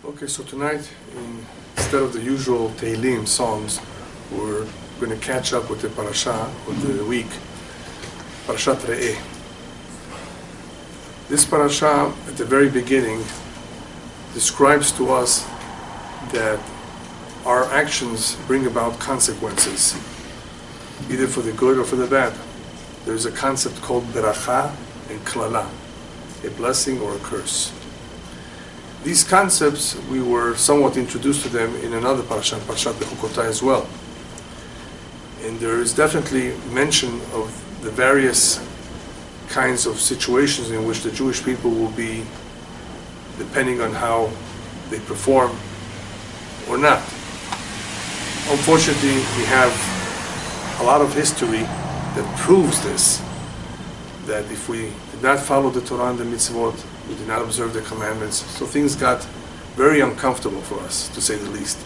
Okay, so tonight, instead of the usual Tehillim songs, we're going to catch up with the Parasha of the week, Parashat Re'eh. This Parasha, at the very beginning, describes to us that our actions bring about consequences, either for the good or for the bad. There's a concept called beracha and klala, a blessing or a curse. These concepts, we were somewhat introduced to them in another parasha, Parashat Bechukotai as well. And there is definitely mention of the various kinds of situations in which the Jewish people will be, depending on how they perform or not. Unfortunately, we have a lot of history that proves this, that if we did not follow the Torah and the mitzvot, we did not observe the commandments, so things got very uncomfortable for us, to say the least.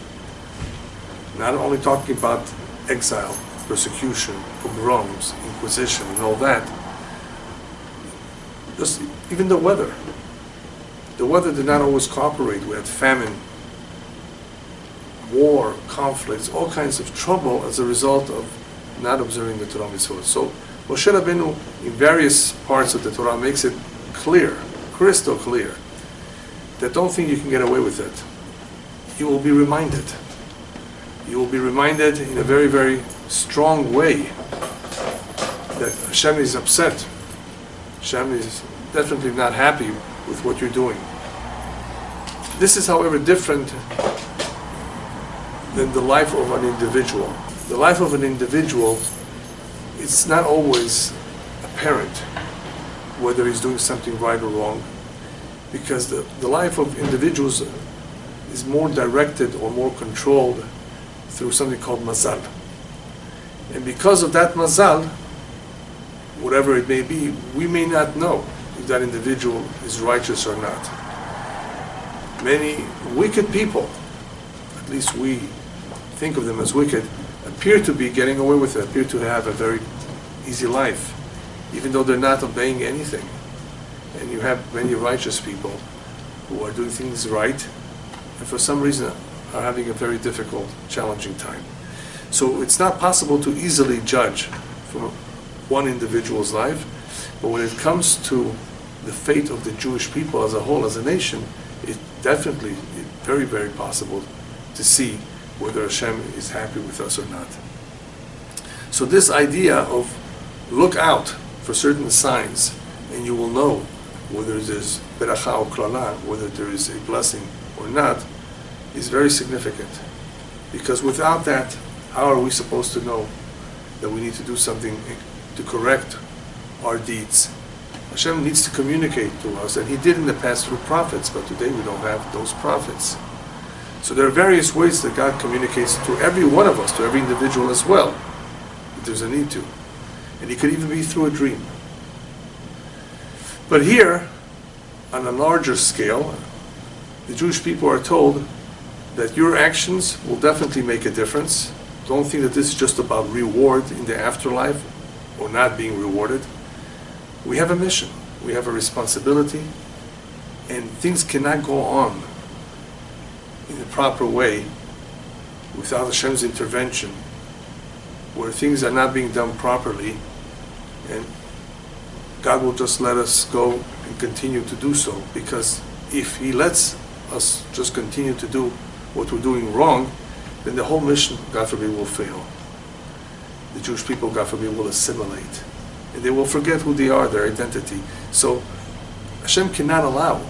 Not only talking about exile, persecution, pogroms, inquisition, and all that, just even the weather. The weather did not always cooperate. We had famine, war, conflicts, all kinds of trouble as a result of not observing the Torah mitzvot. So Moshe Rabbeinu, in various parts of the Torah, makes it clear, crystal clear, that don't think you can get away with it. You will be reminded. You will be reminded in a very, very strong way that Hashem is upset. Hashem is definitely not happy with what you're doing. This is, however, different than the life of an individual. The life of an individual, it's not always apparent whether he's doing something right or wrong, because the life of individuals is more directed or more controlled through something called mazal. And because of that mazal, whatever it may be, we may not know if that individual is righteous or not. Many wicked people, at least we think of them as wicked, appear to be getting away with it, appear to have a very easy life, even though they're not obeying anything. And you have many righteous people who are doing things right, and for some reason are having a very difficult, challenging time. So it's not possible to easily judge from one individual's life, but when it comes to the fate of the Jewish people as a whole, as a nation, it definitely is very, very possible to see whether Hashem is happy with us or not. So this idea of look out for certain signs, and you will know whether there's beracha or klala, whether there is a blessing or not, is very significant. Because without that, how are we supposed to know that we need to do something to correct our deeds? Hashem needs to communicate to us, and He did in the past through prophets, but today we don't have those prophets. So there are various ways that God communicates to every one of us, to every individual as well, if there's a need to. And He could even be through a dream. But here, on a larger scale, the Jewish people are told that your actions will definitely make a difference. Don't think that this is just about reward in the afterlife or not being rewarded. We have a mission, we have a responsibility, and things cannot go on in the proper way without Hashem's intervention, where things are not being done properly, and God will just let us go and continue to do so, because if He lets us just continue to do what we're doing wrong, then the whole mission, God forbid, will fail. The Jewish people, God forbid, will assimilate, and they will forget who they are, their identity. So Hashem cannot allow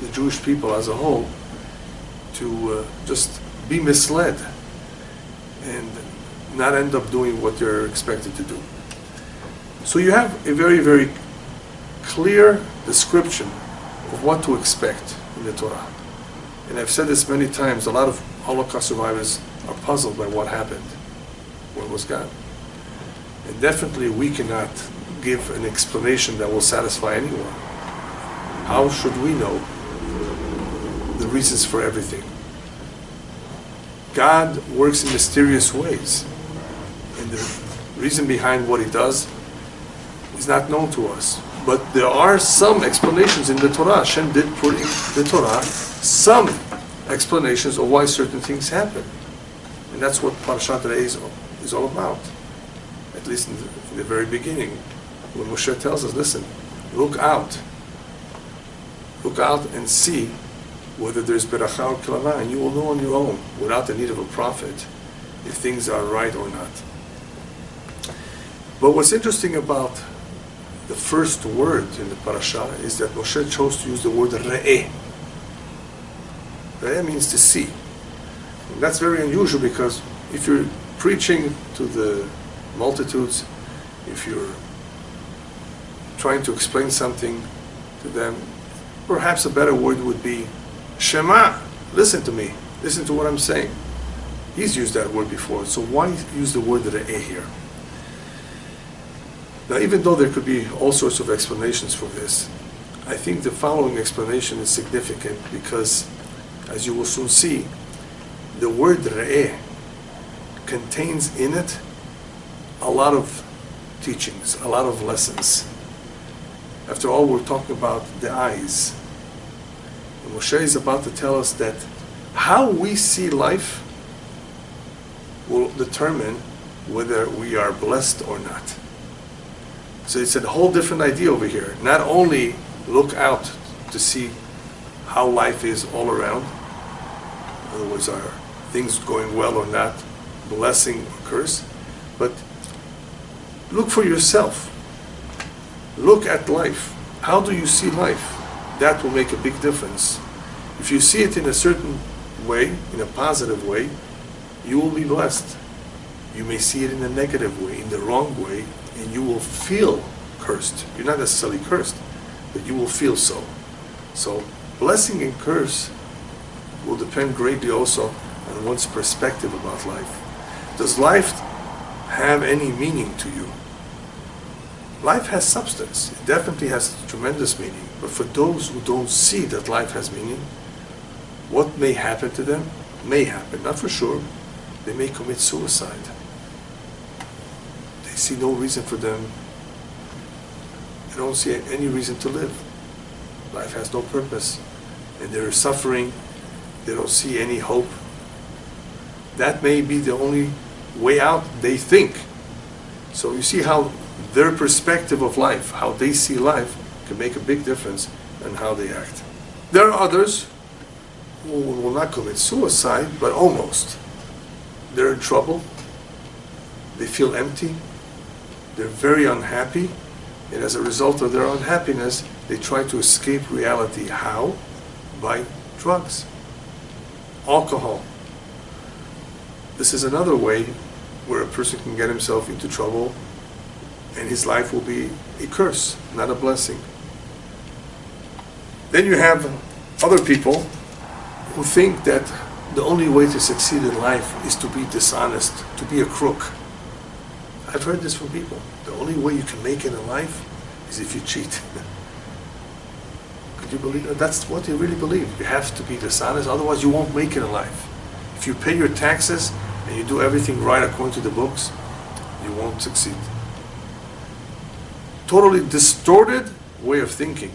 the Jewish people as a whole to just be misled and not end up doing what they're expected to do. So you have a very, very clear description of what to expect in the Torah. And I've said this many times, a lot of Holocaust survivors are puzzled by what happened. Where was God? And definitely we cannot give an explanation that will satisfy anyone. How should we know the reasons for everything? God works in mysterious ways, and the reason behind what He does is not known to us. But there are some explanations in the Torah. Hashem did put in the Torah some explanations of why certain things happen. And that's what Parasha today is all about. At least in the very beginning, when Moshe tells us, listen, look out and see whether there's beracha or kilava, and you will know on your own, without the need of a prophet, if things are right or not. But what's interesting about the first word in the parasha is that Moshe chose to use the word re'eh. Re'eh means to see. And that's very unusual, because if you're preaching to the multitudes, if you're trying to explain something to them, perhaps a better word would be Shema, listen to me, listen to what I'm saying. He's used that word before, so why use the word re'eh here? Now, even though there could be all sorts of explanations for this, I think the following explanation is significant, because, as you will soon see, the word re'eh contains in it a lot of teachings, a lot of lessons. After all, we're talking about the eyes. And Moshe is about to tell us that how we see life will determine whether we are blessed or not. So it's a whole different idea over here. Not only look out to see how life is all around, in other words, are things going well or not, blessing or curse, but look for yourself. Look at life. How do you see life? That will make a big difference. If you see it in a certain way, in a positive way, you will be blessed. You may see it in a negative way, in the wrong way, and you will feel cursed. You're not necessarily cursed, but you will feel so. So blessing and curse will depend greatly also on one's perspective about life. Does life have any meaning to you? Life has substance. It definitely has tremendous meaning. But for those who don't see that life has meaning, what may happen to them? May happen, not for sure. They may commit suicide. They see no reason for them. They don't see any reason to live. Life has no purpose. And they're suffering. They don't see any hope. That may be the only way out, they think. So you see how their perspective of life, how they see life, can make a big difference in how they act. There are others who will not commit suicide, but almost. They're in trouble. They feel empty. They're very unhappy. And as a result of their unhappiness, they try to escape reality. How? By drugs, alcohol. This is another way where a person can get himself into trouble, and his life will be a curse, not a blessing. Then you have other people who think that the only way to succeed in life is to be dishonest, to be a crook. I've heard this from people. The only way you can make it in life is if you cheat. Could you believe that? That's what they really believe. You have to be dishonest, otherwise you won't make it in life. If you pay your taxes and you do everything right according to the books, you won't succeed. Totally distorted way of thinking.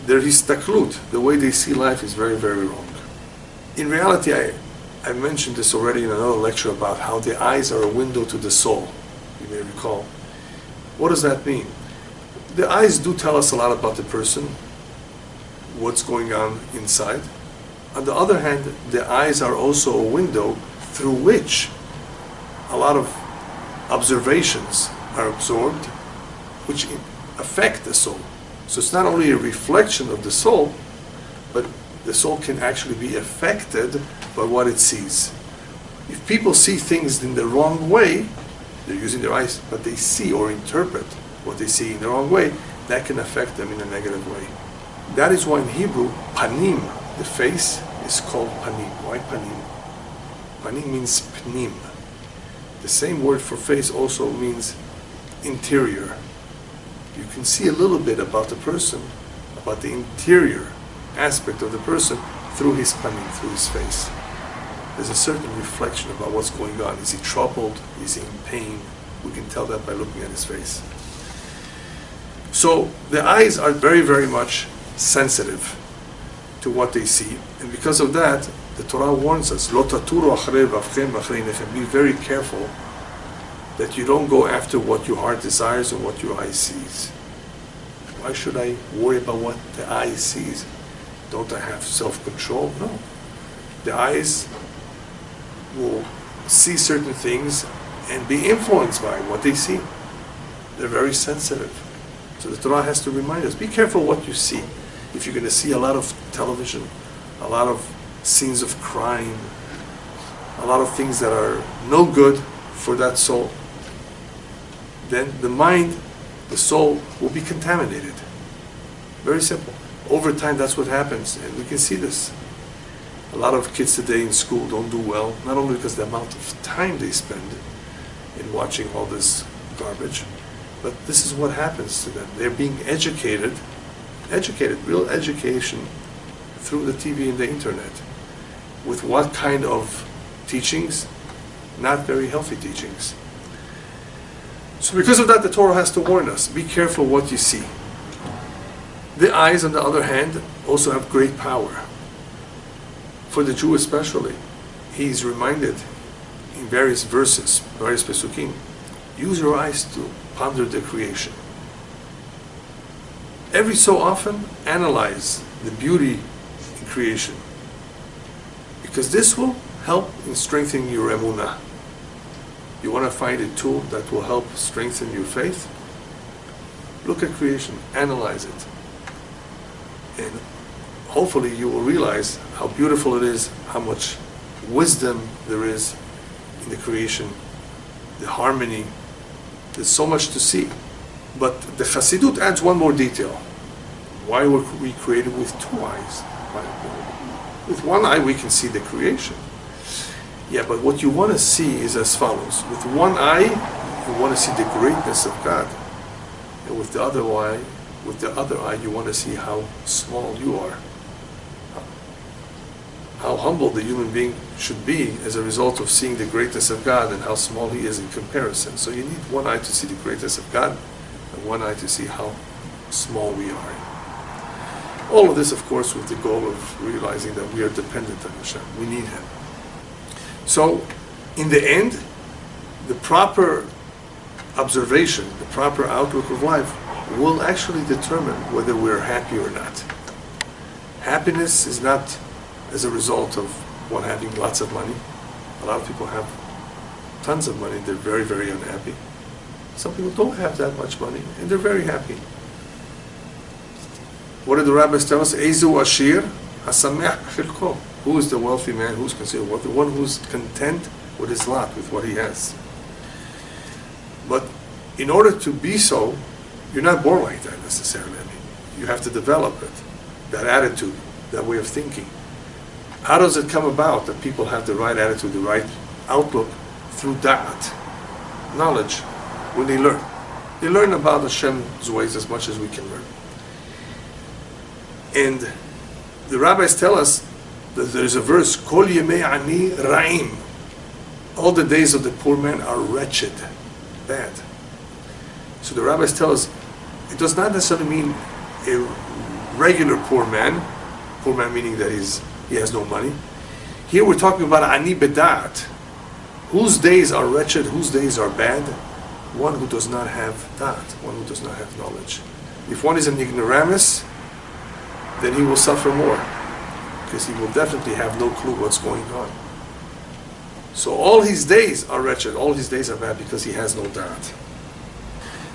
Their histaklut, the way they see life, is very, very wrong. In reality, I mentioned this already in another lecture about how the eyes are a window to the soul, you may recall. What does that mean? The eyes do tell us a lot about the person, what's going on inside. On the other hand, the eyes are also a window through which a lot of observations are absorbed, which affect the soul. So it's not only a reflection of the soul, but the soul can actually be affected by what it sees. If people see things in the wrong way, they're using their eyes, but they see or interpret what they see in the wrong way, that can affect them in a negative way. That is why in Hebrew, panim, the face, is called panim. Why panim? Panim means pnim. The same word for face also means interior. You can see a little bit about the person, about the interior aspect of the person through his panim, through his face. There's a certain reflection about what's going on. Is he troubled? Is he in pain? We can tell that by looking at his face. So the eyes are very, very much sensitive to what they see. And because of that, the Torah warns us, "Lo taturu achrei ravchem v'achrei nechem." Be very careful that you don't go after what your heart desires or what your eye sees. Why should I worry about what the eye sees? Don't I have self-control? No. The eyes will see certain things and be influenced by what they see. They're very sensitive. So the Torah has to remind us, be careful what you see. If you're going to see a lot of television, a lot of scenes of crime, a lot of things that are no good for that soul, then the mind, the soul, will be contaminated. Very simple. Over time, that's what happens, and we can see this. A lot of kids today in school don't do well, not only because of the amount of time they spend in watching all this garbage, but this is what happens to them. They're being educated, real education, through the TV and the internet. With what kind of teachings? Not very healthy teachings. So because of that, the Torah has to warn us, be careful what you see. The eyes, on the other hand, also have great power. For the Jew especially, he's reminded in various verses, various pesukim, use your eyes to ponder the creation. Every so often, analyze the beauty in creation, because this will help in strengthening your emunah. You want to find a tool that will help strengthen your faith? Look at creation, analyze it. And hopefully you will realize how beautiful it is, how much wisdom there is in the creation, the harmony. There's so much to see. But the Chassidut adds one more detail. Why were we created with two eyes? With one eye we can see the creation. Yeah, but what you want to see is as follows. With one eye, you want to see the greatness of God. And with the other eye, you want to see how small you are. How humble the human being should be as a result of seeing the greatness of God and how small he is in comparison. So you need one eye to see the greatness of God and one eye to see how small we are. All of this, of course, with the goal of realizing that we are dependent on Hashem. We need Him. So, in the end, the proper observation, the proper outlook of life will actually determine whether we're happy or not. Happiness is not as a result of one having lots of money. A lot of people have tons of money, they're very, very unhappy. Some people don't have that much money, and they're very happy. What did the rabbis tell us? Eizu ashir hasamech chilko. Who is the wealthy man? Who's considered wealthy? The one who's content with his lot, with what he has. But in order to be so, you're not born like that necessarily. I mean, you have to develop it, that attitude, that way of thinking. How does it come about that people have the right attitude, the right outlook? Through da'at, knowledge, when they learn. They learn about Hashem's ways as much as we can learn. And the rabbis tell us that there's a verse, Kol yemei ani ra'im. All the days of the poor man are wretched, bad. So the rabbis tell us, it does not necessarily mean a regular poor man meaning that he has no money. Here we're talking about ani beda'at. Whose days are wretched, whose days are bad? One who does not have da'at, one who does not have knowledge. If one is an ignoramus, then he will suffer more, because he will definitely have no clue what's going on. So all his days are wretched, all his days are bad, because he has no da'at.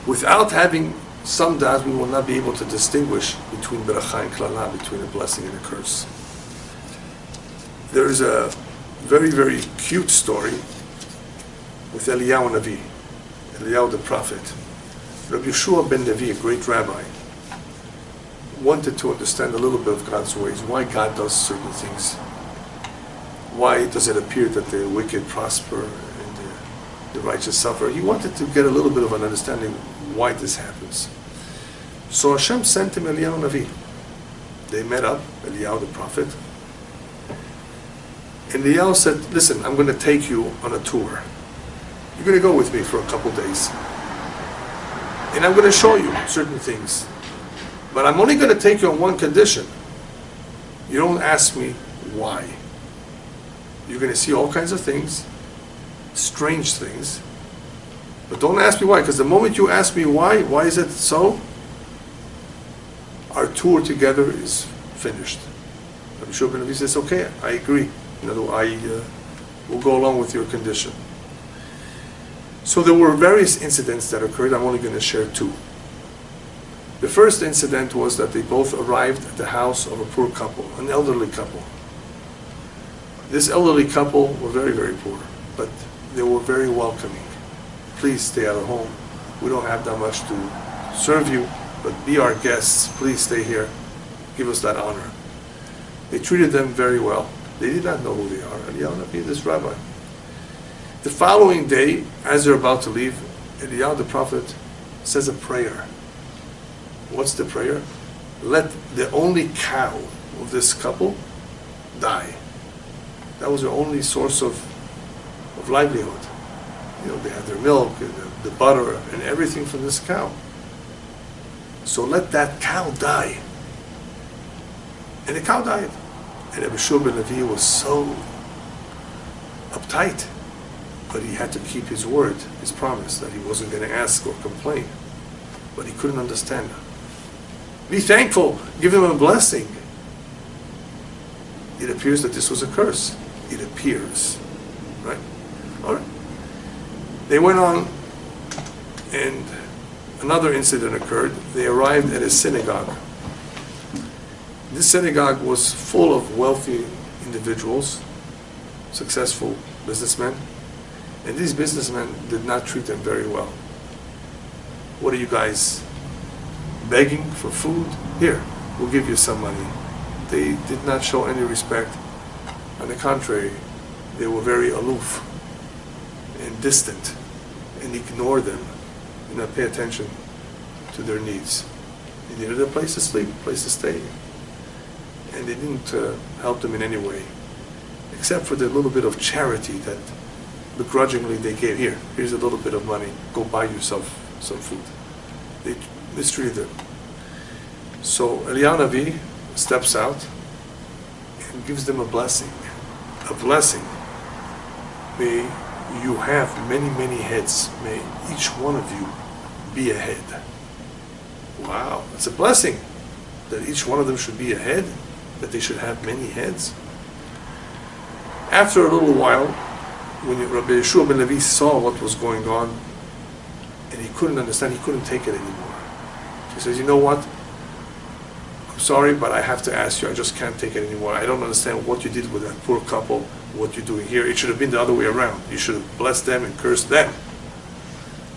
Without having some da'at, we will not be able to distinguish between beracha and klala, between a blessing and a curse. There is a very, very cute story with Eliyahu Navi, Eliyahu the prophet. Rabbi Yeshua ben Navi, a great rabbi, wanted to understand a little bit of God's ways, why God does certain things. Why does it appear that the wicked prosper and the righteous suffer? He wanted to get a little bit of an understanding why this happens. So Hashem sent him Eliyahu Navi. They met up, Eliyahu the prophet. And Eliyahu said, listen, I'm going to take you on a tour. You're going to go with me for a couple days. And I'm going to show you certain things. But I'm only going to take you on one condition. You don't ask me why. You're going to see all kinds of things, strange things, but don't ask me why, because the moment you ask me why is it so, our tour together is finished. Rabbi Shua ben Levi says, okay, I agree. I will go along with your condition. So there were various incidents that occurred. I'm only going to share two. The first incident was that they both arrived at the house of a poor couple, an elderly couple. This elderly couple were very, very poor, but they were very welcoming. Please stay at our home. We don't have that much to serve you, but be our guests. Please stay here. Give us that honor. They treated them very well. They did not know who they are. Eliyahu, this rabbi. The following day, as they're about to leave, Eliyahu the prophet says a prayer. What's the prayer? Let the only cow of this couple die. That was their only source of livelihood. They had their milk, the butter, and everything from this cow. So let that cow die. And the cow died. And Rabbi Shua ben Levi was so uptight, but he had to keep his word, his promise, that he wasn't going to ask or complain. But he couldn't understand. Be thankful, give him a blessing. It appears that this was a curse. It appears. Right? All right. They went on, and another incident occurred. They arrived at a synagogue. This synagogue was full of wealthy individuals, successful businessmen, and these businessmen did not treat them very well. What are you guys begging for food? Here, we'll give you some money. They did not show any respect. On the contrary, they were very aloof and distant and ignored them and not pay attention to their needs. They needed a place to sleep, a place to stay. And they didn't help them in any way, except for the little bit of charity that begrudgingly they gave. Here's a little bit of money, go buy yourself some food. They mistreated them. So Eliyahu Navi steps out and gives them a blessing. A blessing. May you have many, many heads. May each one of you be a head. Wow, it's a blessing that each one of them should be a head, that they should have many heads. After a little while, when Rabbi Shua ben Levi saw what was going on, and he couldn't understand, he couldn't take it anymore. He says, you know what? I'm sorry, but I have to ask you, I just can't take it anymore. I don't understand what you did with that poor couple, what you're doing here. It should have been the other way around. You should have blessed them and cursed them.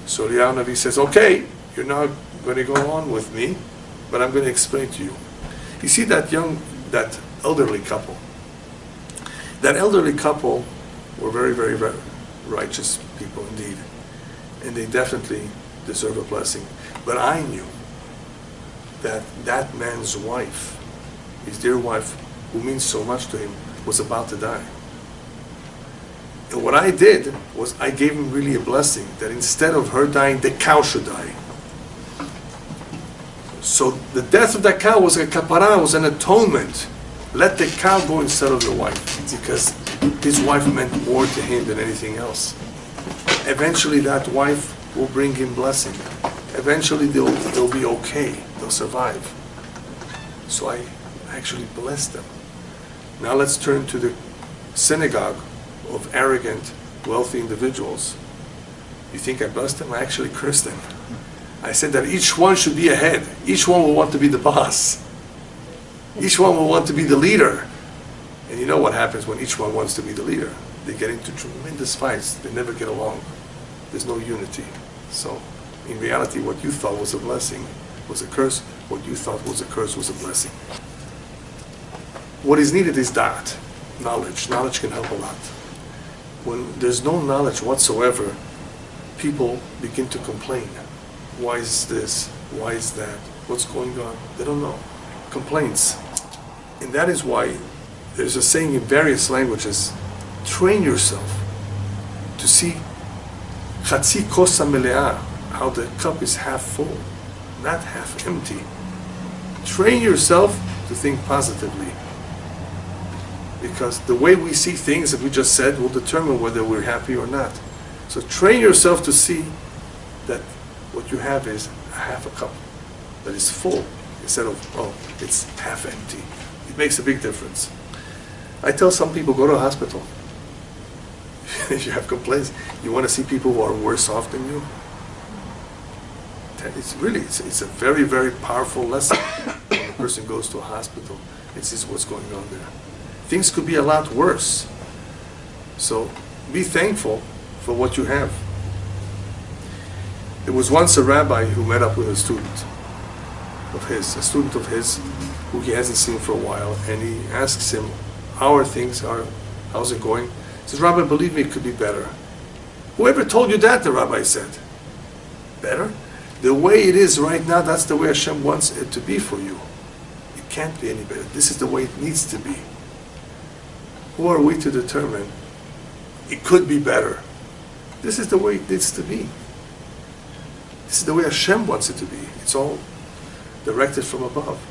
So Eliyahu Navi says, okay, you're not going to go on with me, but I'm going to explain to you. You see that elderly couple. That elderly couple were very, very, very righteous people indeed. And they definitely deserve a blessing. But I knew that that man's wife, his dear wife, who means so much to him, was about to die. And what I did was I gave him really a blessing, that instead of her dying, the cow should die. So the death of that cow was a kapara, was an atonement. Let the cow go instead of the wife, because his wife meant more to him than anything else. Eventually that wife will bring him blessing. Eventually they'll be okay, they'll survive. So I actually blessed them. Now let's turn to the synagogue of arrogant, wealthy individuals. You think I blessed them? I actually cursed them. I said that each one should be a head. Each one will want to be the boss. Each one will want to be the leader. And you know what happens when each one wants to be the leader? They get into tremendous fights. They never get along. There's no unity. So, in reality, what you thought was a blessing was a curse. What you thought was a curse was a blessing. What is needed is that knowledge. Knowledge can help a lot. When there's no knowledge whatsoever, people begin to complain. Why is this? Why is that? What's going on? They don't know. Complaints. And that is why there's a saying in various languages, train yourself to see chatzi kosa meleah, how the cup is half full, not half empty. Train yourself to think positively. because the way we see things that we just said will determine whether we're happy or not. So train yourself to see that what you have is a half a cup that is full instead of, oh, it's half empty. It makes a big difference. I tell some people, go to a hospital. If you have complaints, you want to see people who are worse off than you. It's a very, very powerful lesson when a person goes to a hospital and sees what's going on there. Things could be a lot worse. So be thankful for what you have. There was once a rabbi who met up with a student of his, who he hasn't seen for a while, and he asks him, how's it going? He says, Rabbi, believe me, it could be better. Whoever told you that, the rabbi said. Better? The way it is right now, that's the way Hashem wants it to be for you. It can't be any better. This is the way it needs to be. Who are we to determine it could be better? This is the way it needs to be. This is the way Hashem wants it to be. It's all directed from above.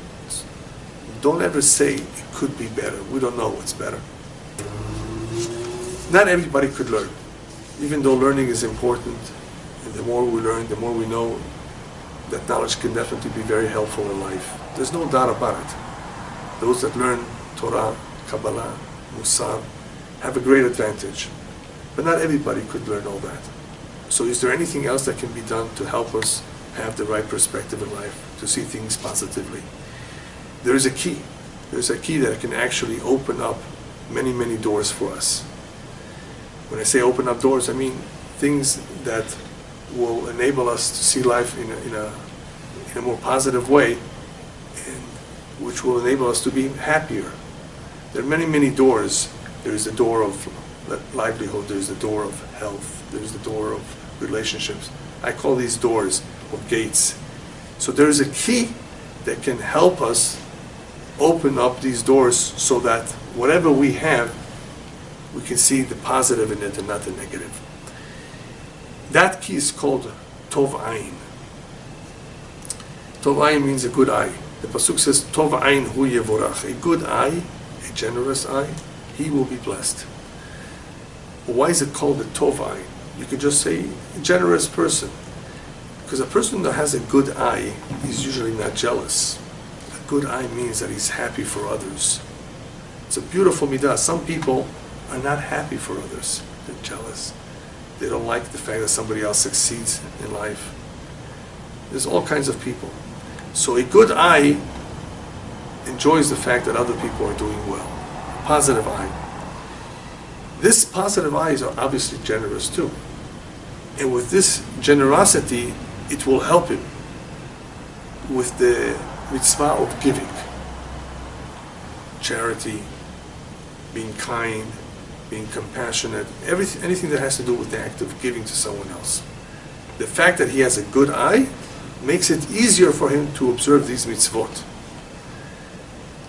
Don't ever say it could be better. We don't know what's better. Not everybody could learn. Even though learning is important, and the more we learn, the more we know, that knowledge can definitely be very helpful in life. There's no doubt about it. Those that learn Torah, Kabbalah, Musar, have a great advantage. But not everybody could learn all that. So is there anything else that can be done to help us have the right perspective in life, to see things positively? There is a key. There's a key that can actually open up many, many doors for us. When I say open up doors, I mean things that will enable us to see life in a more positive way, and which will enable us to be happier. There are many, many doors. There is the door of livelihood, there's the door of health, there's the door of relationships. I call these doors or gates. So there is a key that can help us open up these doors so that whatever we have, we can see the positive in it and not the negative. That key is called Tov Ayin. Tov Ayin means a good eye. The pasuk says, Tov Ayin hu yevorach. A good eye, a generous eye, he will be blessed. Why is it called a Tov Ayin? You could just say a generous person. Because a person that has a good eye is usually not jealous. A good eye means that he's happy for others. It's a beautiful midah. Some people are not happy for others. They're jealous. They don't like the fact that somebody else succeeds in life. There's all kinds of people. So a good eye enjoys the fact that other people are doing well. A positive eye. This positive eyes are obviously generous too. And with this generosity, it will help him with the mitzvah of giving. Charity, being kind, being compassionate, anything that has to do with the act of giving to someone else. The fact that he has a good eye makes it easier for him to observe these mitzvot,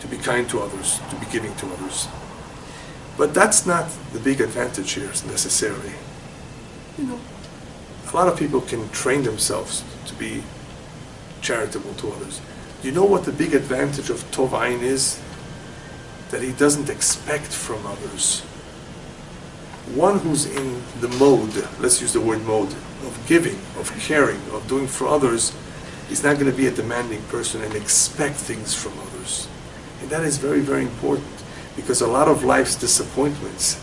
to be kind to others, to be giving to others. But that's not the big advantage here necessarily. A lot of people can train themselves to be charitable to others. You know what the big advantage of Tov Ayin is? That he doesn't expect from others. One who's in the mode, let's use the word mode, of giving, of caring, of doing for others, is not going to be a demanding person and expect things from others. And that is very, very important, because a lot of life's disappointments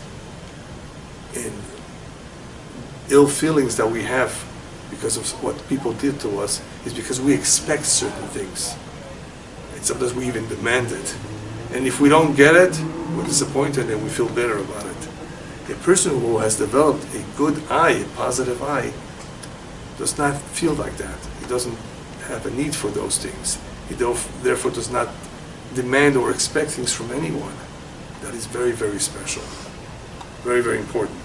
and ill feelings that we have because of what people did to us is because we expect certain things. And sometimes we even demand it. And if we don't get it, we're disappointed and we feel bitter about it. A person who has developed a good eye, a positive eye, does not feel like that. He doesn't have a need for those things. He therefore does not demand or expect things from anyone. That is very, very special. Very, very important.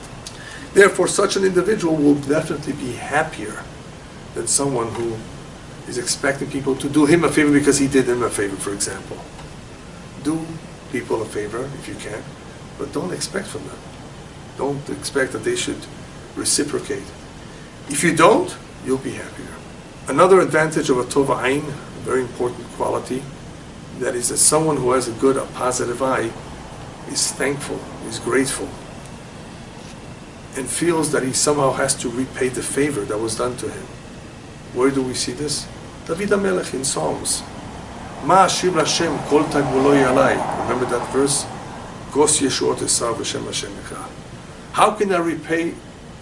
Therefore, such an individual will definitely be happier than someone who is expecting people to do him a favor because he did them a favor, for example. Do people a favor if you can, but don't expect from them. Don't expect that they should reciprocate. If you don't, you'll be happier. Another advantage of a Tov Ayin, a very important quality, that is that someone who has a positive eye is thankful, is grateful, and feels that he somehow has to repay the favor that was done to him. Where do we see this? David HaMelech in Psalms. Ma ashir Hashem kol tagmuloi alai. Remember that verse? Kos yeshuot esav v'shem Hashem echa. How can I repay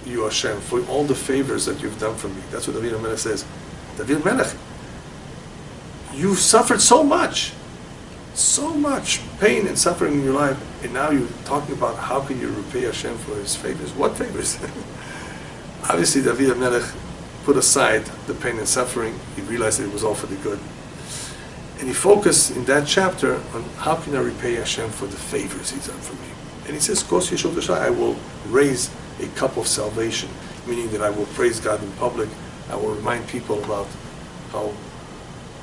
you, Hashem, for all the favors that you've done for me? That's what David HaMelech says. David HaMelech, you've suffered so much pain and suffering in your life, and now you're talking about how can you repay Hashem for his favors? What favors? Obviously, David HaMelech put aside the pain and suffering. He realized that it was all for the good. And he focused in that chapter on how can I repay Hashem for the favors he's done for me. And he says, Kos Yeshua T'Shai, I will raise a cup of salvation, meaning that I will praise God in public. I will remind people about how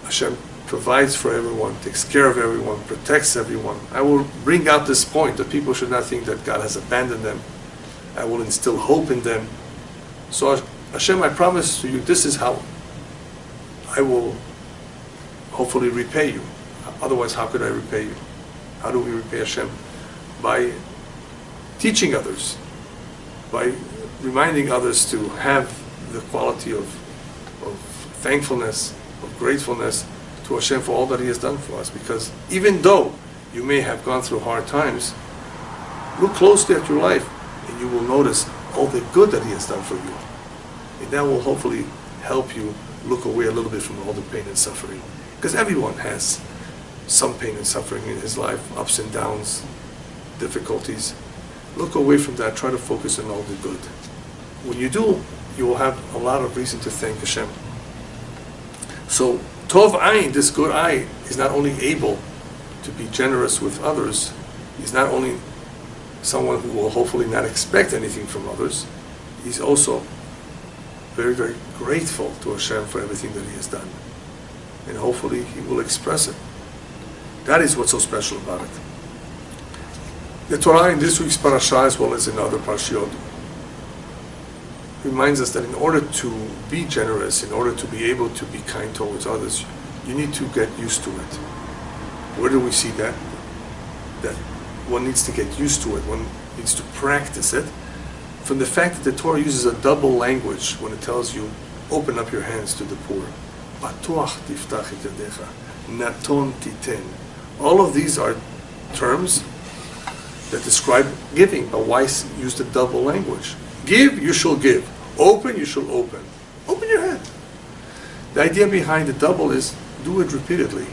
Hashem provides for everyone, takes care of everyone, protects everyone. I will bring out this point that people should not think that God has abandoned them. I will instill hope in them. So Hashem, I promise to you, this is how I will hopefully repay you. Otherwise, how could I repay you? How do we repay Hashem? By teaching others, by reminding others to have the quality of thankfulness, of gratefulness to Hashem for all that He has done for us. Because even though you may have gone through hard times, look closely at your life and you will notice all the good that He has done for you. And that will hopefully help you look away a little bit from all the pain and suffering. Because everyone has some pain and suffering in his life, ups and downs, difficulties. Look away from that, try to focus on all the good. When you do, you will have a lot of reason to thank Hashem. So, Tov Ayin, this good eye, is not only able to be generous with others, he's not only someone who will hopefully not expect anything from others, he's also very, very grateful to Hashem for everything that He has done. And hopefully He will express it. That is what's so special about it. The Torah in this week's Parasha, as well as in other Parashiot, reminds us that in order to be generous, in order to be able to be kind towards others, you need to get used to it. Where do we see that? That one needs to get used to it, one needs to practice it. From the fact that the Torah uses a double language when it tells you, open up your hands to the poor. Patuach tiftach et yadecha, naton titen. All of these are terms that describe giving, but why use the double language? Give, you shall give. Open, you shall open. Open your hand. The idea behind the double is do it repeatedly,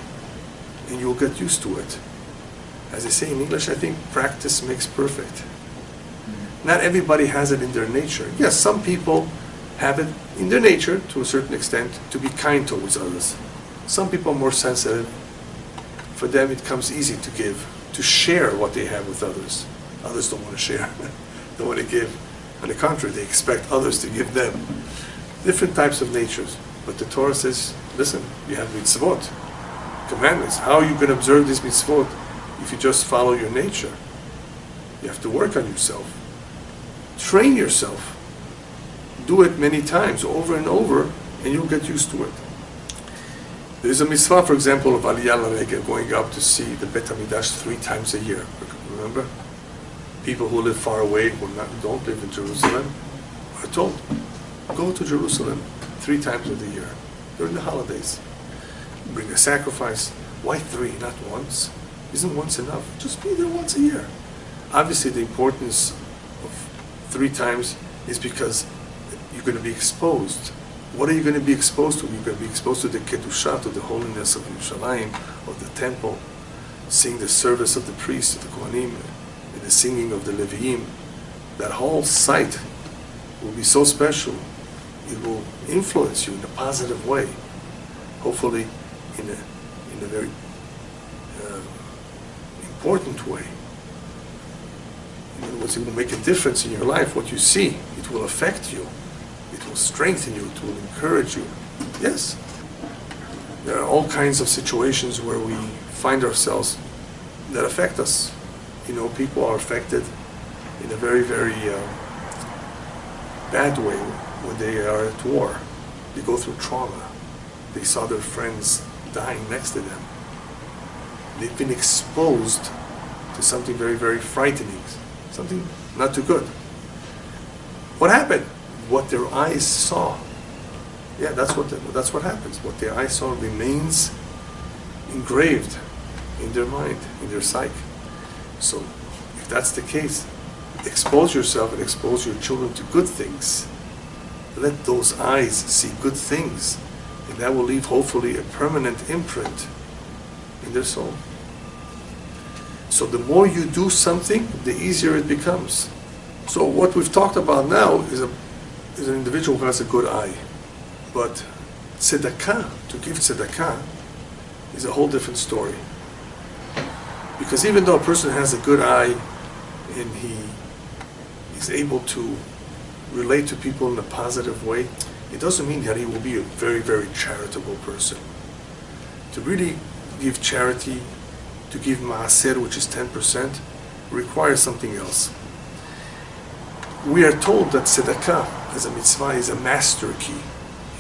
and you'll get used to it. As they say in English, I think practice makes perfect. Not everybody has it in their nature. Yes, some people have it in their nature, to a certain extent, to be kind towards others. Some people are more sensitive. For them it comes easy to give, to share what they have with others. Others don't want to share, don't want to give. On the contrary, they expect others to give them. Different types of natures. But the Torah says, listen, you have mitzvot, commandments. How are you going to observe these mitzvot if you just follow your nature? You have to work on yourself. Train yourself. Do it many times, over and over, and you'll get used to it. There's a mitzvah, for example, of Aliyah L'Regel, going up to see the Bet HaMikdash 3 times a year. Remember? People who live far away, who don't live in Jerusalem, are told, go to Jerusalem 3 times of the year, during the holidays. Bring a sacrifice. Why 3, not once? Isn't once enough? Just be there once a year. Obviously, the importance of 3 times is because you're going to be exposed. What are you going to be exposed to? You're going to be exposed to the Kedusha, to the holiness of Yerushalayim, of the temple, seeing the service of the priests, of the Kohanim, and the singing of the Leviim. That whole sight will be so special. It will influence you in a positive way. Hopefully, in a very important way. In other words, it will make a difference in your life. What you see, it will affect you. It will strengthen you. It will encourage you. Yes. There are all kinds of situations where we find ourselves that affect us. You know, people are affected in a very, very bad way when they are at war. They go through trauma. They saw their friends dying next to them. They've been exposed to to something very, very frightening, something not too good. What happened? What their eyes saw. Yeah, that's what happens. What their eyes saw remains engraved in their mind, in their psyche. So, if that's the case, expose yourself and expose your children to good things. Let those eyes see good things, and that will leave hopefully a permanent imprint in their soul. So the more you do something, the easier it becomes. So what we've talked about now is an individual who has a good eye. But tzedakah, to give tzedakah, is a whole different story. Because even though a person has a good eye and he is able to relate to people in a positive way, it doesn't mean that he will be a very, very charitable person. To really give charity, to give maaser, which is 10%, requires something else. We are told that tzedakah as a mitzvah is a master key.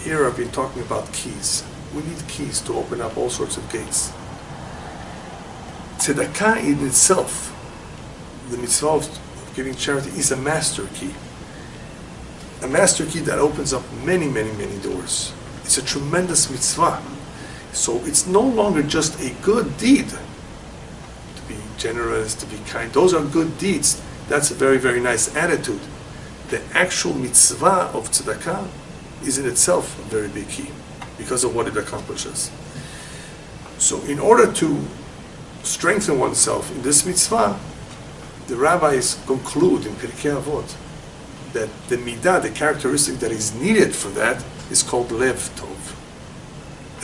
Here I've been talking about keys. We need keys to open up all sorts of gates. Tzedakah in itself, the mitzvah of giving charity, is a master key. A master key that opens up many, many, many doors. It's a tremendous mitzvah. So it's no longer just a good deed. To be generous, to be kind, those are good deeds. That's a very, very nice attitude. The actual mitzvah of tzedakah is in itself a very big key because of what it accomplishes. So in order to strengthen oneself in this mitzvah, the rabbis conclude in Pirkei Avot that the midah, the characteristic that is needed for that, is called lev tov,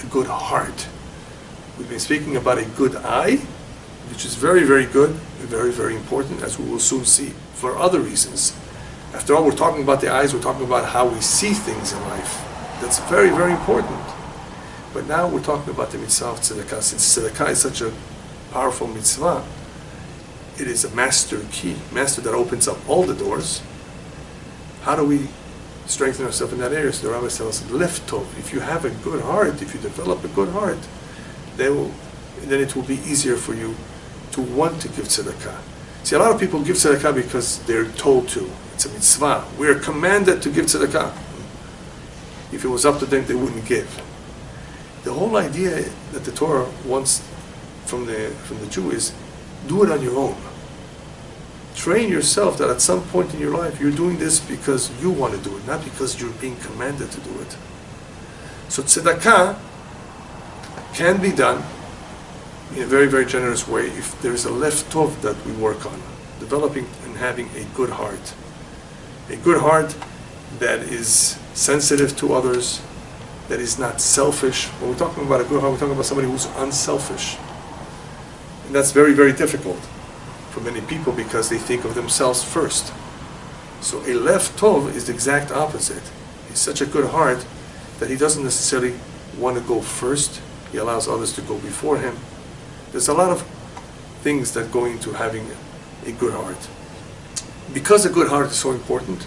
a good heart. We've been speaking about a good eye, which is very, very good and very, very important, as we will soon see, for other reasons. After all, we're talking about the eyes, we're talking about how we see things in life. That's very, very important. But now we're talking about the mitzvah of tzedakah. Since tzedakah is such a powerful mitzvah, it is a master key, master that opens up all the doors. How do we strengthen ourselves in that area? So the Rabbi tells us, lev tov. If you have a good heart, if you develop a good heart, then it will be easier for you to want to give tzedakah. See, a lot of people give tzedakah because they're told to. It's a mitzvah. We are commanded to give tzedakah. If it was up to them, they wouldn't give. The whole idea that the Torah wants from the Jew is, do it on your own. Train yourself that at some point in your life you're doing this because you want to do it, not because you're being commanded to do it. So tzedakah can be done in a very, very generous way if there is a lev tov that we work on, developing and having a good heart. A good heart that is sensitive to others, that is not selfish. When we're talking about a good heart, we're talking about somebody who's unselfish. And that's very, very difficult for many people because they think of themselves first. So a lev tov is the exact opposite. He's such a good heart that he doesn't necessarily want to go first. He allows others to go before him. There's a lot of things that go into having a good heart. Because a good heart is so important,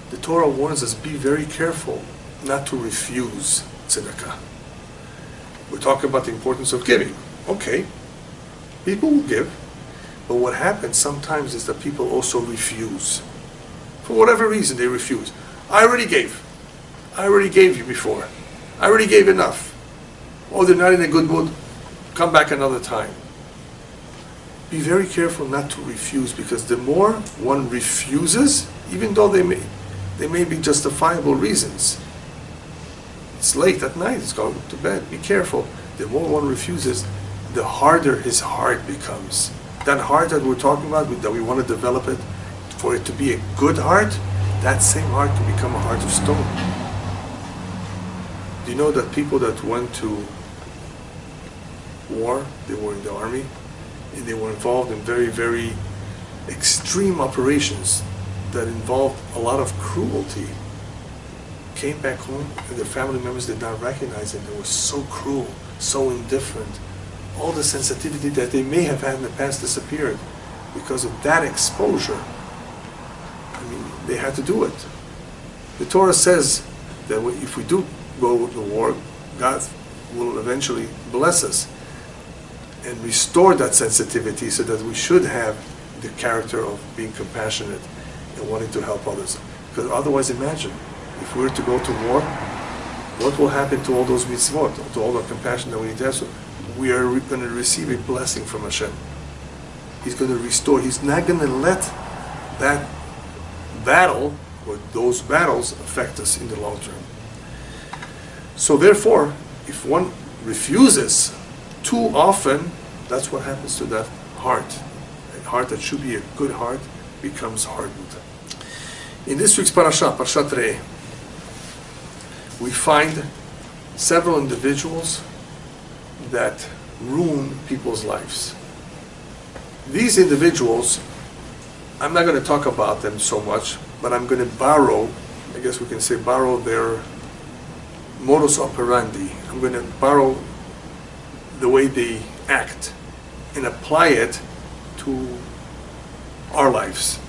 the Torah warns us, be very careful not to refuse tzedakah. We're talking about the importance of giving. Okay, people will give, but what happens sometimes is that people also refuse. For whatever reason, they refuse. I already gave. I already gave you before. I already gave enough. Oh, they're not in a good mood. Come back another time. Be very careful not to refuse, because the more one refuses, even though they may be justifiable reasons. It's late at night, it's going to bed. Be careful. The more one refuses, the harder his heart becomes. That heart that we're talking about, that we want to develop it, for it to be a good heart, that same heart can become a heart of stone. Do you know that people that went to war, they were in the army, and they were involved in very, very extreme operations that involved a lot of cruelty, came back home and their family members did not recognize them. They were so cruel, so indifferent. All the sensitivity that they may have had in the past disappeared because of that exposure. I mean, they had to do it. The Torah says that if we do go to war, God will eventually bless us. and restore that sensitivity so that we should have the character of being compassionate and wanting to help others. Because otherwise, imagine, if we were to go to war, what will happen to all those mitzvot, to all the compassion that we need to have? So we are going to receive a blessing from Hashem. He's going to restore. He's not going to let that battle or those battles affect us in the long term. So therefore, if one refuses too often, that's what happens to that heart. A heart that should be a good heart becomes hardened. In this week's Parasha, Parashat Re'eh, we find several individuals that ruin people's lives. These individuals, I'm not going to talk about them so much, but I'm going to borrow, I guess we can say borrow their modus operandi. I'm going to borrow the way they act and apply it to our lives.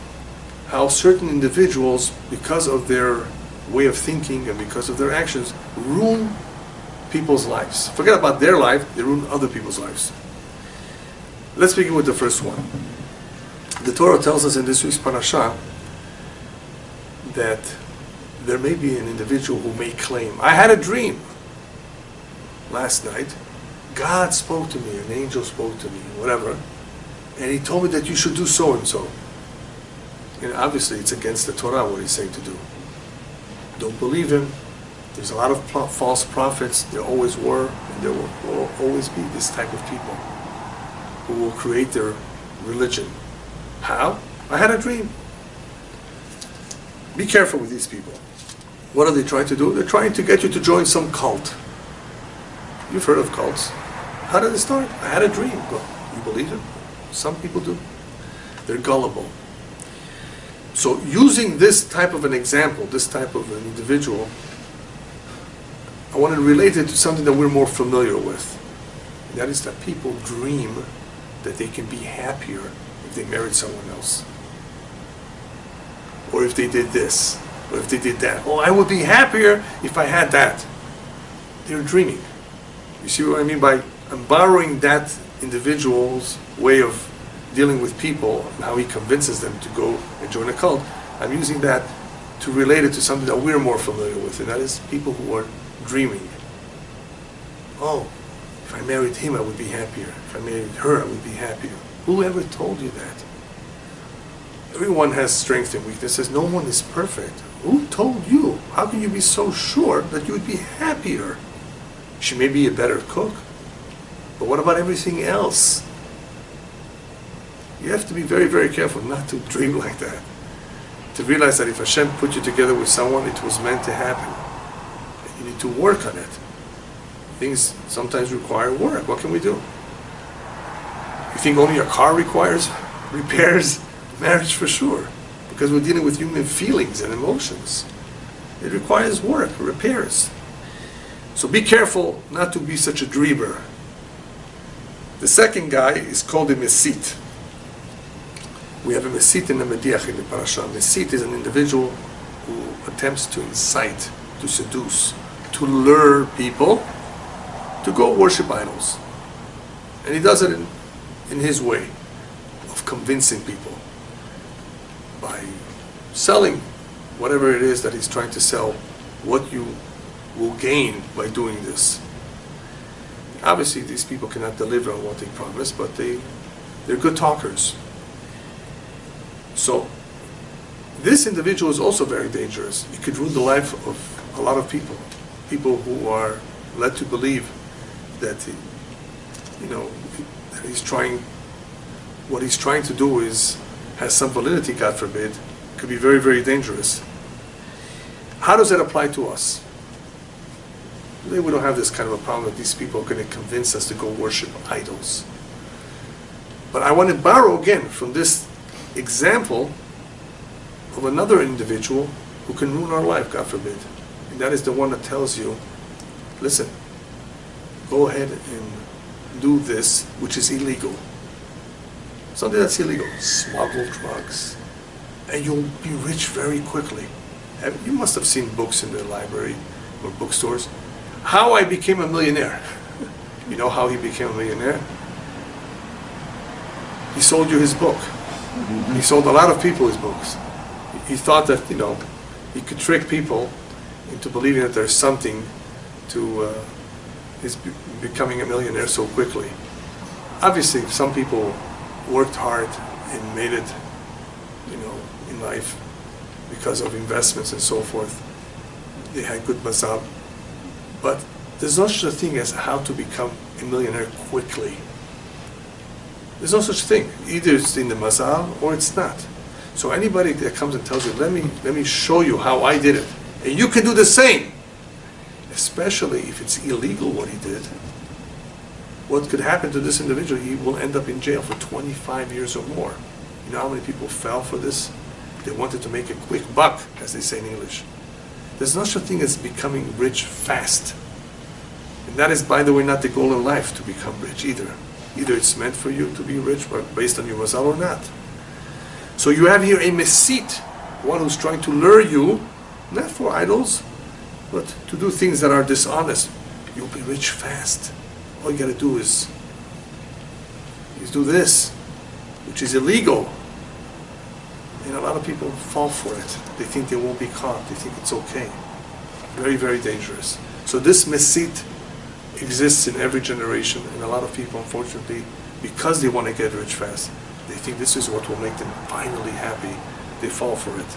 How certain individuals, because of their way of thinking and because of their actions, ruin people's lives. Forget about their life, they ruin other people's lives. Let's begin with the first one. The Torah tells us in this week's parasha that there may be an individual who may claim, I had a dream last night. God spoke to me, an angel spoke to me, whatever, and he told me that you should do so and so. And obviously it's against the Torah what he's saying to do. Don't believe him. There's a lot of false prophets. There always were, and there will always be this type of people who will create their religion. How? I had a dream. Be careful with these people. What are they trying to do? They're trying to get you to join some cult. You've heard of cults. How did it start? I had a dream. Well, you believe it? Some people do. They're gullible. So using this type of an example, this type of an individual, I want to relate it to something that we're more familiar with. And that is that people dream that they can be happier if they married someone else. Or if they did this, or if they did that. Oh, I would be happier if I had that. They're dreaming. You see what I mean by, I'm borrowing that individual's way of dealing with people and how he convinces them to go and join a cult. I'm using that to relate it to something that we're more familiar with, and that is people who are dreaming. Oh, if I married him, I would be happier. If I married her, I would be happier. Whoever told you that? Everyone has strengths and weaknesses. No one is perfect. Who told you? How can you be so sure that you would be happier? She may be a better cook, but what about everything else? You have to be very, very careful not to dream like that. To realize that if Hashem put you together with someone, it was meant to happen. And you need to work on it. Things sometimes require work. What can we do? You think only a car requires repairs? Marriage for sure. Because we're dealing with human feelings and emotions. It requires work, repairs. So be careful not to be such a dreamer. The second guy is called a Mesit. We have a Mesit and a Mediach in the Parasha. Mesit is an individual who attempts to incite, to seduce, to lure people to go worship idols. And he does it in his way of convincing people by selling whatever it is that he's trying to sell, what you will gain by doing this. Obviously, these people cannot deliver on what they promise, but they're good talkers. So, this individual is also very dangerous. It could ruin the life of a lot of people. People who are led to believe that, that he's trying, what he's trying to do has some validity, God forbid. It could be very, very dangerous. How does that apply to us? Today we don't have this kind of a problem that these people are going to convince us to go worship idols. But I want to borrow again from this example of another individual who can ruin our life, God forbid. And that is the one that tells you, listen, go ahead and do this, which is illegal. Something that's illegal. Smuggle drugs. And you'll be rich very quickly. You must have seen books in the library or bookstores. How I became a millionaire. You know how he became a millionaire? He sold you his book. He sold a lot of people his books. He thought that, he could trick people into believing that there's something to his becoming a millionaire so quickly. Obviously, some people worked hard and made it, in life because of investments and so forth. They had good mazal. But there's no such a thing as how to become a millionaire quickly. There's no such thing. Either it's in the mazal or it's not. So anybody that comes and tells you, let me show you how I did it, and you can do the same, especially if it's illegal what he did, what could happen to this individual? He will end up in jail for 25 years or more. You know how many people fell for this? They wanted to make a quick buck, as they say in English. There's no such a thing as becoming rich fast. And that is, by the way, not the goal in life, to become rich either. Either it's meant for you to be rich based on your mazal or not. So you have here a mesit, one who's trying to lure you, not for idols, but to do things that are dishonest. You'll be rich fast. All you got to do is do this, which is illegal. And a lot of people fall for it. They think they won't be caught. They think it's okay. Very, very dangerous. So this mesit exists in every generation, and a lot of people, unfortunately, because they want to get rich fast, they think this is what will make them finally happy. They fall for it,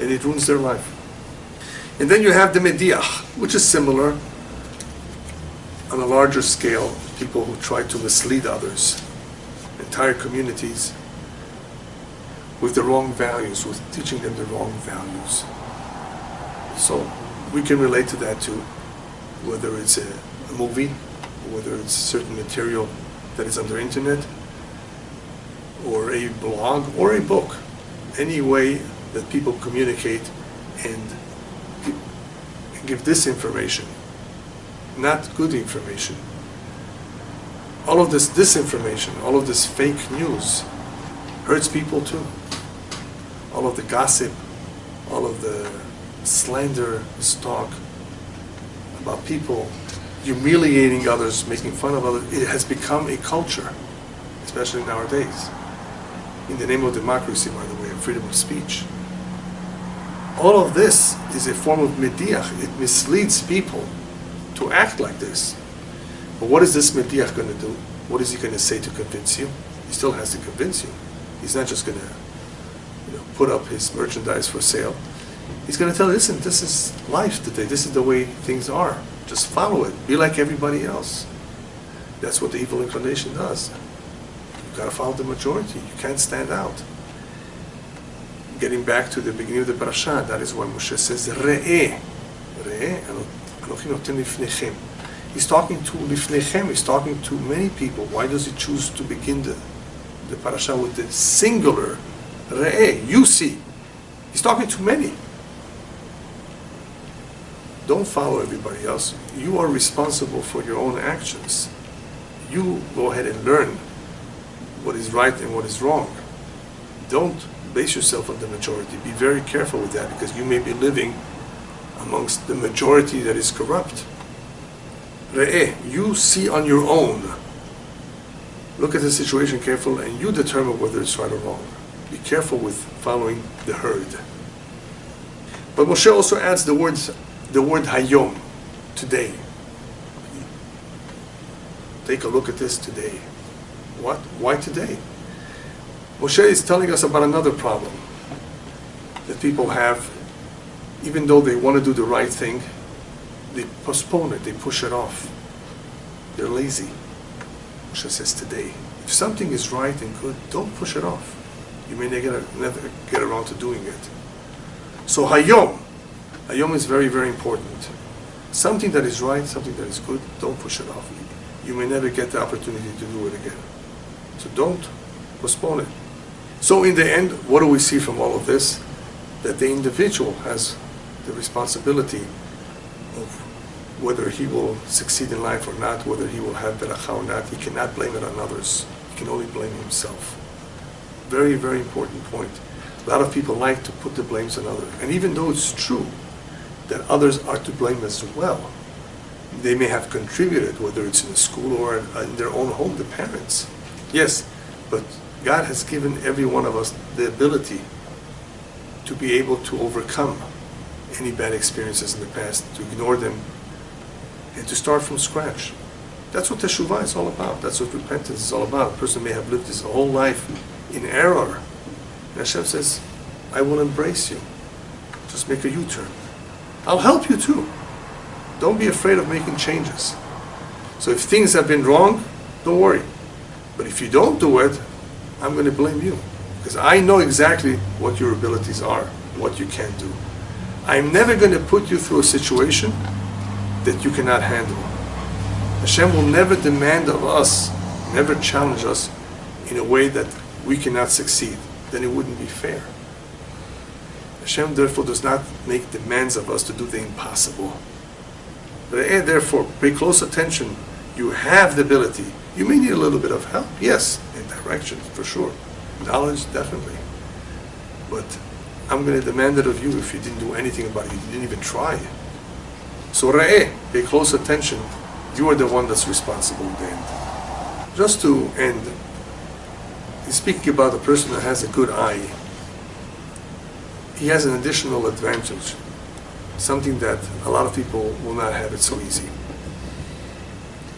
and it ruins their life. And then you have the mediach, which is similar on a larger scale. People who try to mislead others, entire communities, with the wrong values, with teaching them the wrong values. So we can relate to that too, whether it's a movie, whether it's certain material that is on the internet, or a blog, or a book. Any way that people communicate and give disinformation, not good information. All of this disinformation, all of this fake news hurts people too. All of the gossip, all of the slander, talk about people, humiliating others, making fun of others, it has become a culture, especially nowadays. In the name of democracy, by the way, and freedom of speech. All of this is a form of mediach. It misleads people to act like this. But what is this mediach going to do? What is he going to say to convince you? He still has to convince you. He's not just going to put up his merchandise for sale. He's going to tell you, listen, this is life today. This is the way things are. Just follow it. Be like everybody else. That's what the evil inclination does. You've got to follow the majority. You can't stand out. Getting back to the beginning of the Parasha, that is why Moshe says, Re'eh. Re'eh, Anochi noten lifnechem. He's talking to lifnechem. He's talking to many people. Why does he choose to begin the Parasha with the singular Re'eh? You see. He's talking to many. Don't follow everybody else. You are responsible for your own actions. You go ahead and learn what is right and what is wrong. Don't base yourself on the majority. Be very careful with that, because you may be living amongst the majority that is corrupt. Re'eh, you see on your own. Look at the situation carefully, and you determine whether it's right or wrong. Be careful with following the herd. But Moshe also adds the word hayom, today. Take a look at this today. What? Why today? Moshe is telling us about another problem that people have. Even though they want to do the right thing, they postpone it, they push it off. They're lazy. Moshe says today, if something is right and good, don't push it off. You may never get around to doing it. So hayom is very, very important. Something that is right, something that is good, don't push it off. You may never get the opportunity to do it again. So don't postpone it. So in the end, what do we see from all of this? That the individual has the responsibility of whether he will succeed in life or not, whether he will have beracha or not. He cannot blame it on others. He can only blame himself. Very, very important point. A lot of people like to put the blames on others. And even though it's true that others are to blame as well, they may have contributed, whether it's in a school or in their own home, the parents. Yes, but God has given every one of us the ability to be able to overcome any bad experiences in the past, to ignore them, and to start from scratch. That's what teshuvah is all about. That's what repentance is all about. A person may have lived his whole life in error. And Hashem says, I will embrace you. Just make a U-turn. I'll help you too. Don't be afraid of making changes. So if things have been wrong, don't worry. But if you don't do it, I'm going to blame you. Because I know exactly what your abilities are, what you can do. I'm never going to put you through a situation that you cannot handle. Hashem will never demand of us, never challenge us in a way that we cannot succeed. Then it wouldn't be fair. Hashem therefore does not make demands of us to do the impossible. But therefore, pay close attention. You have the ability. You may need a little bit of help, yes, in direction, for sure. Knowledge, definitely. But I'm going to demand it of you if you didn't do anything about it. You didn't even try. So pay close attention. You are the one that's responsible in the end. Just to end, he's speaking about a person that has a good eye. He has an additional advantage, something that a lot of people will not have it so easy.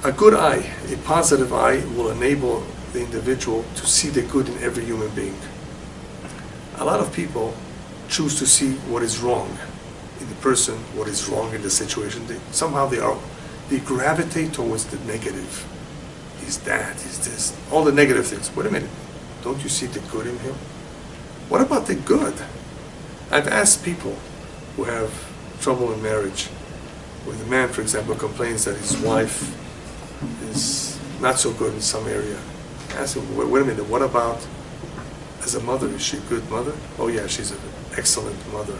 A good eye, a positive eye, will enable the individual to see the good in every human being. A lot of people choose to see what is wrong in the person, what is wrong in the situation. They gravitate towards the negative. He's that, he's this, all the negative things. Wait a minute, don't you see the good in him? What about the good? I've asked people who have trouble in marriage, where the man, for example, complains that his wife is not so good in some area. I ask him, wait a minute, what about as a mother? Is she a good mother? Oh yeah, she's an excellent mother.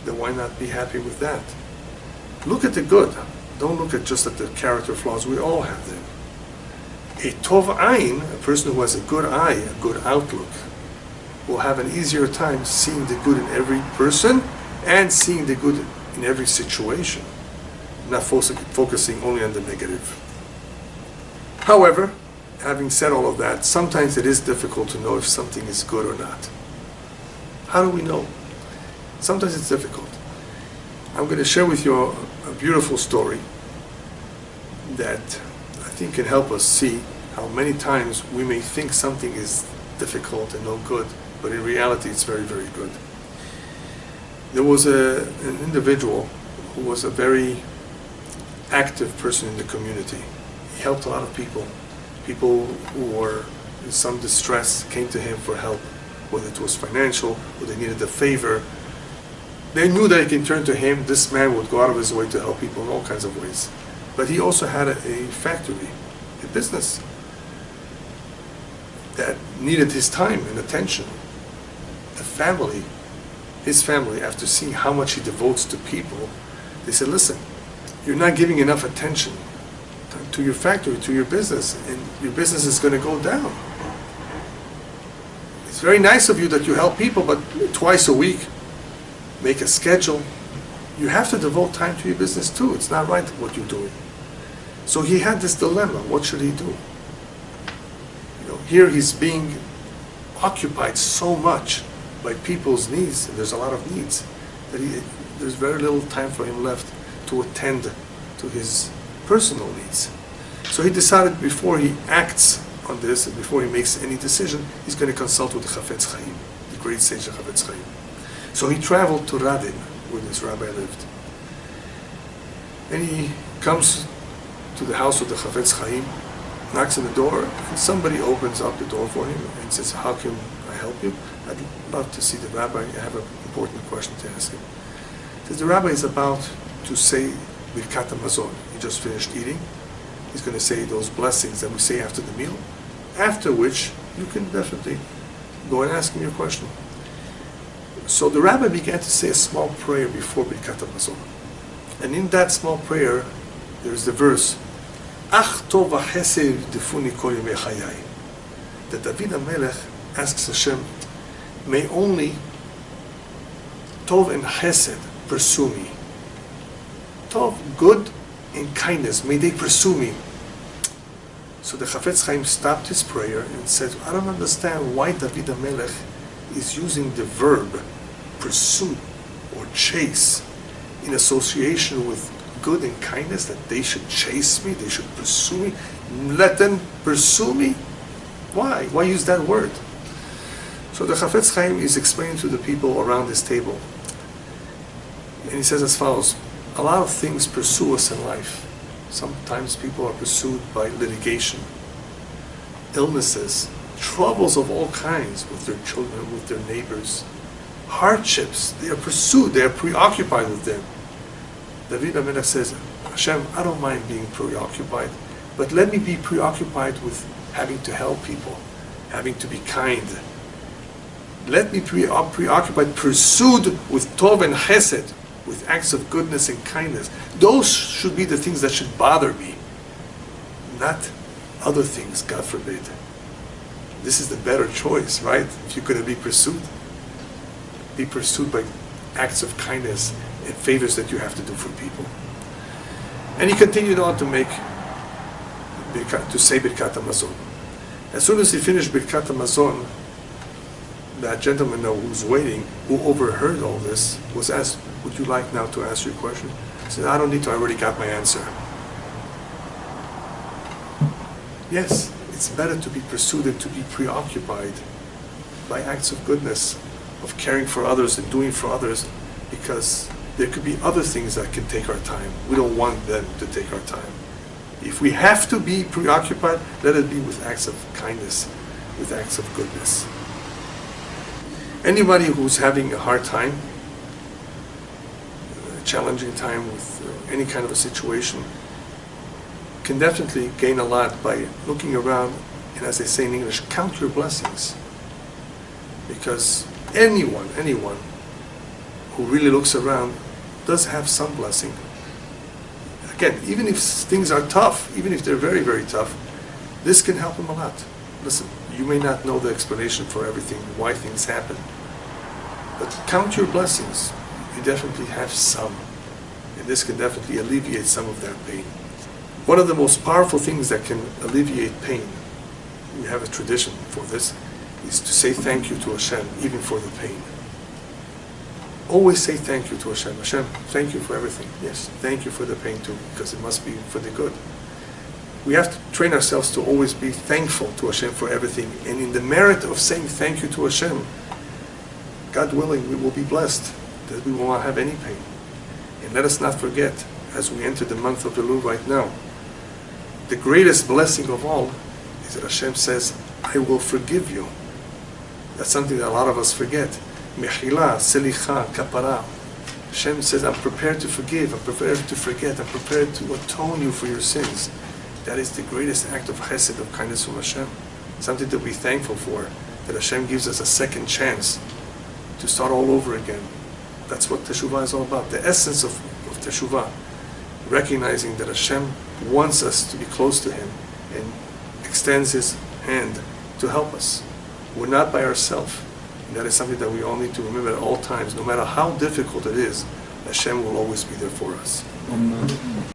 Then why not be happy with that? Look at the good. Don't look at just at the character flaws. We all have them. A tov ayin, a person who has a good eye, a good outlook, will have an easier time seeing the good in every person and seeing the good in every situation, not focusing only on the negative. However, having said all of that, sometimes it is difficult to know if something is good or not. How do we know? Sometimes it's difficult. I'm going to share with you a beautiful story that I think can help us see how many times we may think something is difficult and no good, but in reality it's very, very good. There was an individual who was a very active person in the community. He helped a lot of people. People who were in some distress came to him for help, whether it was financial or they needed a favor. They knew that they can turn to him. This man would go out of his way to help people in all kinds of ways. But he also had a factory, a business that needed his time and attention. The family, his family, after seeing how much he devotes to people, they said, listen, you're not giving enough attention to your factory, to your business, and your business is going to go down. It's very nice of you that you help people, but twice a week, make a schedule. You have to devote time to your business too. It's not right what you're doing. So he had this dilemma. What should he do? Here he's being occupied so much by people's needs, and there's a lot of needs, that there's very little time for him left to attend to his personal needs. So he decided before he acts on this, and before he makes any decision, he's going to consult with the Chafetz Chaim, the great sage of Chafetz Chaim. So he traveled to Radin, where this rabbi lived. And he comes to the house of the Chafetz Chaim, knocks on the door, and somebody opens up the door for him and says, how can I help you? I'd love to see the rabbi. I have an important question to ask him. Says the rabbi is about to say Birkat HaMazon. He just finished eating. He's going to say those blessings that we say after the meal, after which you can definitely go and ask him your question. So the rabbi began to say a small prayer before Birkat HaMazon. And in that small prayer, there's the verse, Ach tov v'chesed defuni kol yemei chayai. That David HaMelech asks Hashem, may only tov and chesed pursue me. Tov, good, and kindness, may they pursue me. So the Chafetz Chaim stopped his prayer and said, I don't understand why David HaMelech is using the verb pursue or chase in association with good and kindness, that they should chase me, they should pursue me. Let them pursue me? Why? Why use that word? So the Chafetz Chaim is explaining to the people around this table. And he says as follows, a lot of things pursue us in life. Sometimes people are pursued by litigation, illnesses, troubles of all kinds with their children, with their neighbors, hardships. They are pursued, they are preoccupied with them. David HaMelech says, Hashem, I don't mind being preoccupied, but let me be preoccupied with having to help people, having to be kind. Let me be preoccupied, pursued with Tov and Chesed, with acts of goodness and kindness. Those should be the things that should bother me, not other things, God forbid. This is the better choice, right? If you're going to be pursued by acts of kindness and favors that you have to do for people. And he continued on to say Birkat HaMazon. As soon as he finished Birkat HaMazon, that gentleman who's waiting, who overheard all this, was asked, would you like now to ask your question? He said, I don't need to, I already got my answer. Yes, it's better to be pursued and to be preoccupied by acts of goodness, of caring for others and doing for others, because there could be other things that can take our time. We don't want them to take our time. If we have to be preoccupied, let it be with acts of kindness, with acts of goodness. Anybody who's having a hard time, a challenging time with any kind of a situation, can definitely gain a lot by looking around and, as they say in English, count your blessings. Because anyone who really looks around does have some blessing. Again, even if things are tough, even if they're very, very tough, this can help them a lot. Listen, you may not know the explanation for everything, why things happen, but count your blessings. You definitely have some, and this can definitely alleviate some of that pain. One of the most powerful things that can alleviate pain, we have a tradition for this, is to say thank you to Hashem, even for the pain. Always say thank you to Hashem. Hashem, thank you for everything. Yes, thank you for the pain too, because it must be for the good. We have to train ourselves to always be thankful to Hashem for everything. And in the merit of saying thank you to Hashem, God willing, we will be blessed, that we will not have any pain. And let us not forget, as we enter the month of Elul right now, the greatest blessing of all is that Hashem says, I will forgive you. That's something that a lot of us forget. Mechila, selicha, kapara. Hashem says, I'm prepared to forgive, I'm prepared to forget, I'm prepared to atone you for your sins. That is the greatest act of chesed, of kindness from Hashem. Something to be thankful for, that Hashem gives us a second chance to start all over again. That's what teshuvah is all about. The essence of teshuvah, recognizing that Hashem wants us to be close to Him and extends His hand to help us. We're not by ourselves. And that is something that we all need to remember at all times. No matter how difficult it is, Hashem will always be there for us.